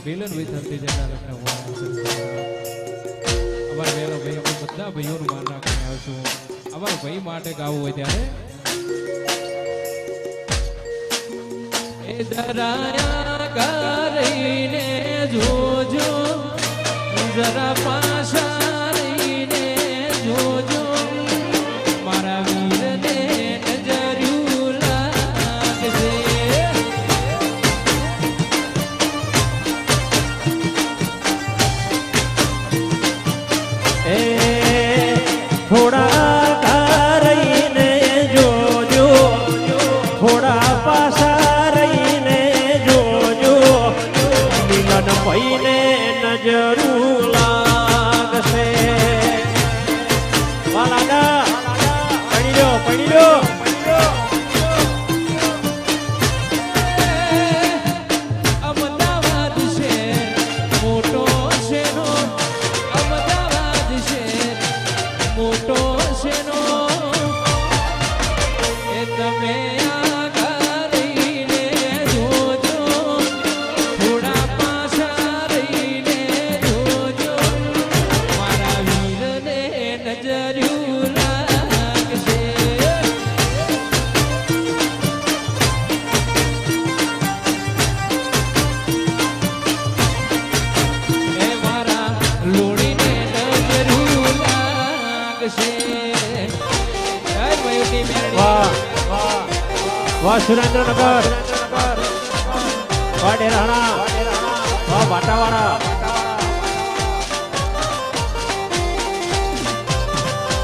બેલન વિથરતી જેટલા લગ્ન હોય અમારા બેનો ભાઈ અમે બધા ભાઈઓનું માન રાખીને આવશું અમારા ભાઈ માટે ગાવું હોય ત્યારે એ દરાયા કરીને જોજો જરા પાછા રહીને જોજો મારા વીરને નજર્યું લાગશે થોડા રહીને જોજો થોડા પાછા રહીને જોજો મિલન ભાઈને નજરું લાગશે વાલાડા પડી લો અમદાવાદ છે મોટો શેનો અમદાવાદ છે મોટો શેનો એ તમે આગળ રહીને જોજો થોડા પાછા રહીને જોજો મારા વીરને નજર્યું લાગશે એ મારા લોડીને નજર્યું લાગશે જય મયુરની મેરડી વાહ સુરેન્દ્રનગર વાહ ડેરાણા વાહ બાટાવાડા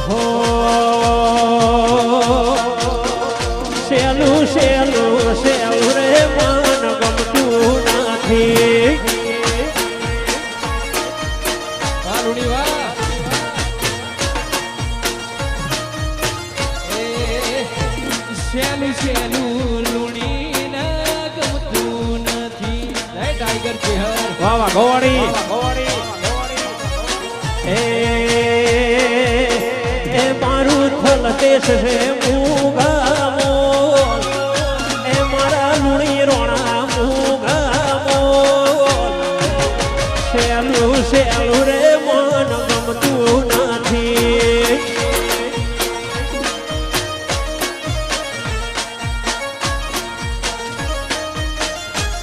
હો સેલું રે મન ગમતું નથી વાહ લોડી વાહ એ શેલું લોડી ન ગમતું નથી જય ટાઈગર ચેહર વાહ વાહ ગોવાડી એ મારું થલ દેશ છે મુગામો એ મારા લુણી રોણા મુગામો સેલું રે મન ગમતું નથી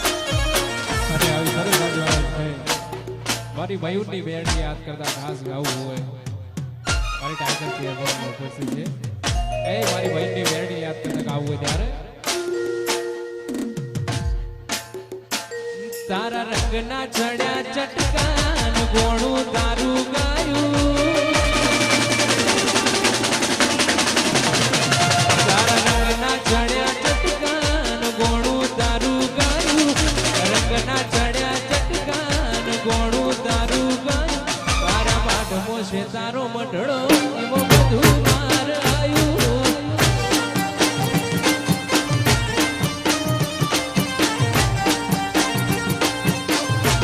અને આવી સરસ રજૂઆત થઈ. મારી મયુરની બેન્ડને યાદ કરતા ખાસ ગાવું હોય મારી ટાઈગર ચેહર ઉપસ્થિત છે એ મારી બહેનની બેન્ડને યાદ કરતા ગાવું હોય ત્યારે તારા રંગના ચડ્યા ચટકાન ગોણું તારું ગાયું તારા રંગના ચડ્યા ચટકાન ગોણું તારું ગાયું રંગના ચડ્યા ચટકાન ગોણું તારું ગાયું તારા પાઠમો છે તારો મઢડો એમાં બધું માર આયું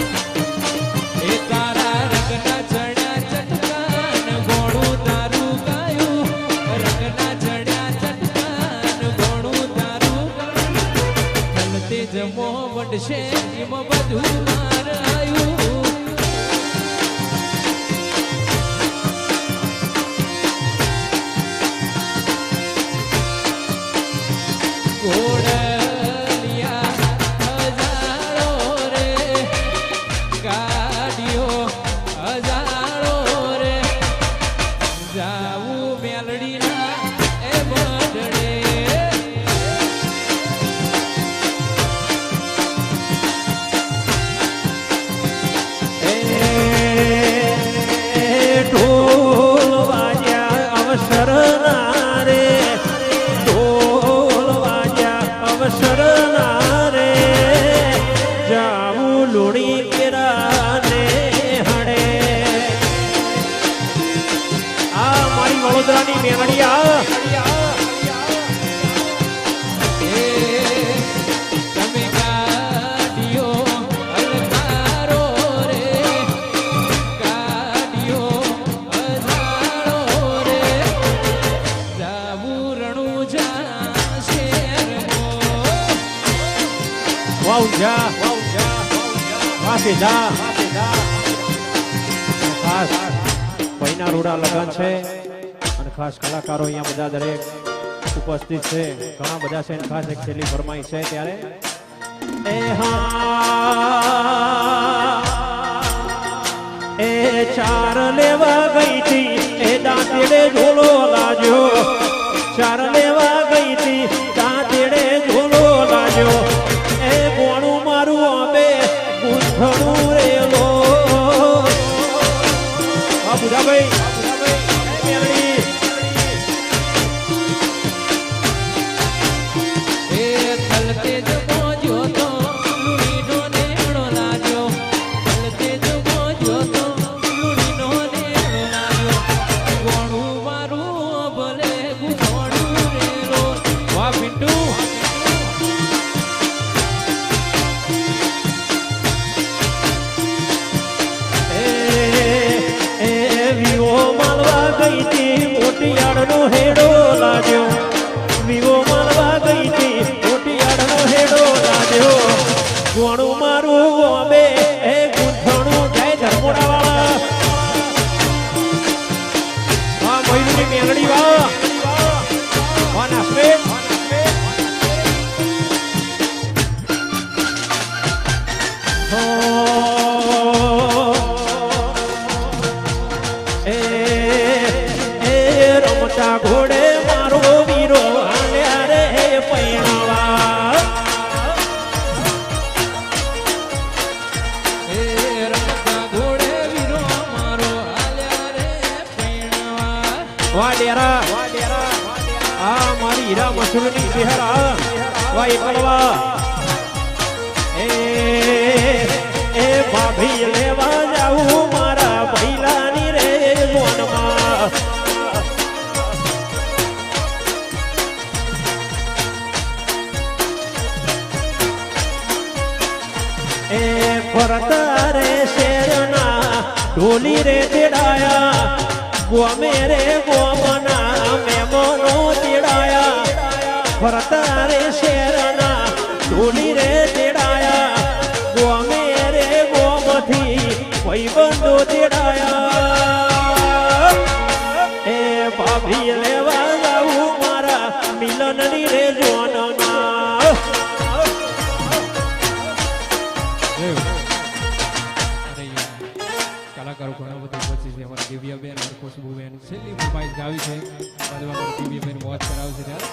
એ તારા રંગના ચડ્યા ચટકાન ગોણું તારું ગાયું રંગના ચડ્યા ચટકાન ગોણું તારું ગાયું તે જમો વડશે એમાં બધું માર આયું ઘોડલિયા હજારો રે ગાડીઓ હજારો રે જાવું મેલડીના એ બડડે ઢોલ વાગ્યા અવસર ના રે ઢોલ વાગ્યા અવસર ના રે જાવું લુણી કેરાને હડે આ મારી વડોદરાની મેમડી આ તમે ગાડીઓ હલકારો રે ગાડીઓ હજારો રે જાવું રણુજા શેરમો વાવ જા પાસે જા ખાસ ભાઈના રૂડા લગન છે અને ખાસ કલાકારો અહીંયા બધા દરેક ઉપસ્થિત છે ઘણા બધા છે અને ખાસ એક છેલ્લી ફરમાઈશ છે ત્યારે એ હા એ ચાર લેવા ગઈ હતી એ દાંતેડે ઝોલો લાજો ચાર લેવા ગઈ હતી દાંતેડે ઝોલો લાજો એ ગોણું મારું આંબે ગૂંથણું રેલો આ બુધાભાઈ મેલડી એ થલતે જ મોજો તો લુણીનો નેણો લાગ્યો થલતે જ મોજો તો લુણીનો નેણો લાગ્યો ગોણું મારું ભલે ગુણોડું રેલો વાહ પિન્ટુ વિવો માલવા ગઈ હતી મોટિયાળનો હેડો લાગ્યો વિવો માલવા ગઈ હતી મોટિયાળનો હેડો લાગ્યો ગોણું મારું બોમ્બે એ ગૂંથણું જય ધર્મોડા વાળા હા મયુરની મેલડી વાહ વાહ નાસરે રમતા ઘોડે મારો વીરો હાલ્યા રે પૈણાવા એ રમતા ઘોડે વીરો મારો આલ્યા રે પૈણવા વાડેરા આ મારી હીરા મસૂરની ચહેરા વા એકલવા એ ભાભી લેવા જાઉં મારા ભૈલાની રે લોનમાં એ ફરતા રે શેરના ઢોલી રે તેડાયા ગોમે રે ગોમના મેમોનો તેડાયા ફરતા રે શેરના ઢોલી રે તેડાયા ગોમે રે ગોમથી ભાઈબંધો તેડાયા એ ભાભી લેવા જાઉં મારા મિલનની રે જોનમાં કલાકારો ઘણા બધા પછી છે અમારા દિવ્યાબેન અને ખુશબુબેન છેલ્લી ફરમાઈશ ગાવી છે બાદમાં દિવ્યાબેન મોજ કરાવશે ત્યારે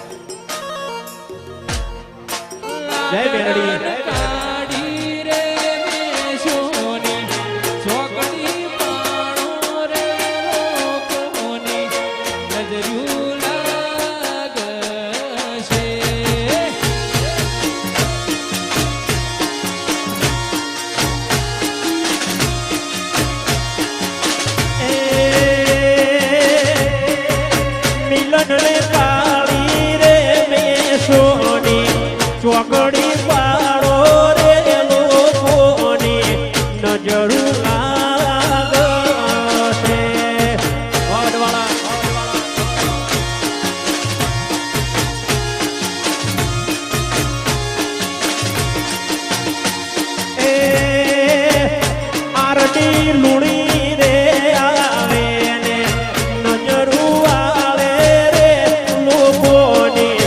જય મેલડી કાઢી રે મેશોની ચોકડી પાણો રે લોકોની નજર્યું લાગશે મિલન રે કાળી રે મેશોની ચોકડી પાડો રે લોકોની નજરું લાગશે વાડવાળા એ આરતી લુણી રે આવે ને નજરું આવે રે લોકોની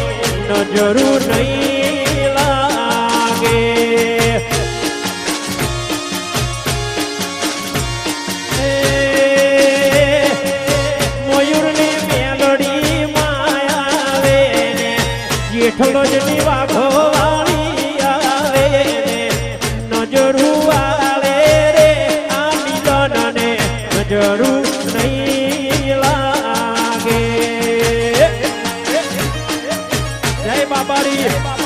નજરું નહીં લાગે એ મયુરની મેલડી માયાવે ને જેઠલો જ વાઘો વાળી આવે ને નજરું આવે રે આ મિલનને નજરું નહીં લાગે જય બાબારી